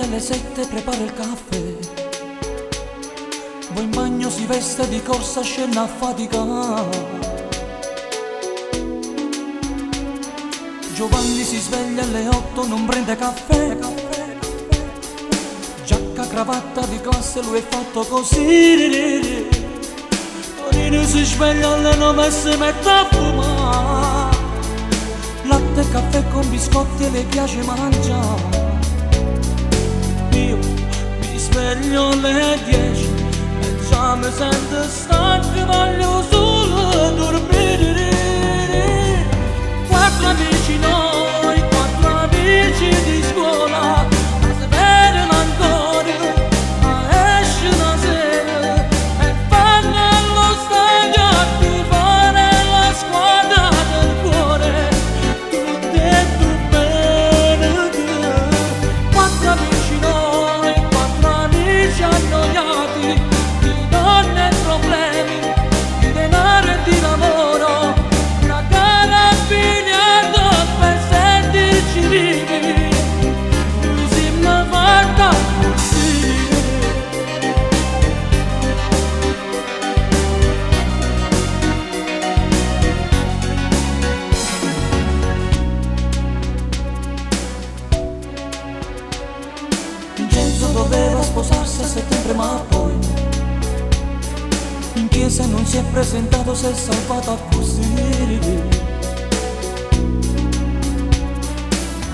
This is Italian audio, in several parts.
alle 7 prepara il caffè, poi in bagno si veste di corsa, scende a faticare. Giovanni si sveglia alle 8, non prende caffè, giacca, cravatta di classe, lui è fatto così. Tonino si sveglia alle 9 e si mette a fumare, latte e caffè con biscotti e le piace mangiare. Io mi sveglio alle 10 e già mi sento stanco, voglio solo dormire. Quattro amici noi, quattro amici di scuola, ma si vedono ancora, ma esce la sera e vanno allo stadio a tifare la squadra del cuore. Tutto è tu bene. Quattro amici noi, quattro amici annoiati, di donne e problemi, di denaro e di lavoro, una gara a biliardo per sentirci vivi. Noi siamo fatta così. Vincenzo doveva sposarsi a settembre, ma poi in chiesa non si è presentato, si è salvato così.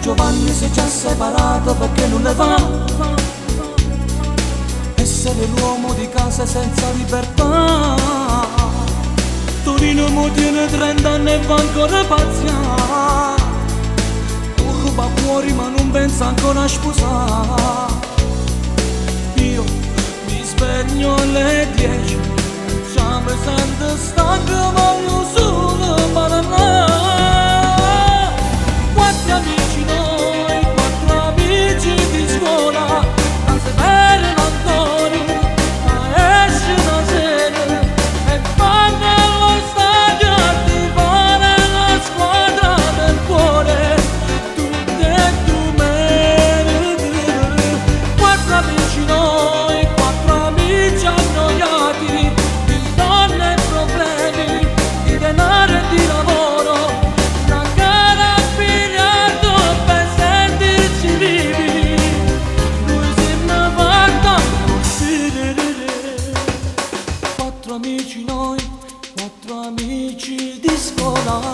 Giovanni si è già separato perché non le va essere l'uomo di casa senza libertà. Torino mo tiene 30 anni e va ancora pazzia, ruba fuori ma non pensa ancora a sposare. Io mi sveglio alle 10, già mi sento stanco, voglio solo parlare. Quattro amici noi, quattro amici di scuola, ma si vedono ancora, ma esce la sera e vanno allo stadio a tifare la squadra del cuore. Tutte e tu me. Quattro amici noi, quattro amici annoiati, di donne e problemi, di denaro e di lavoro, una gara a biliardo per sentirci vivi. Noi siamo fatta così. Quattro amici noi, quattro amici di scuola.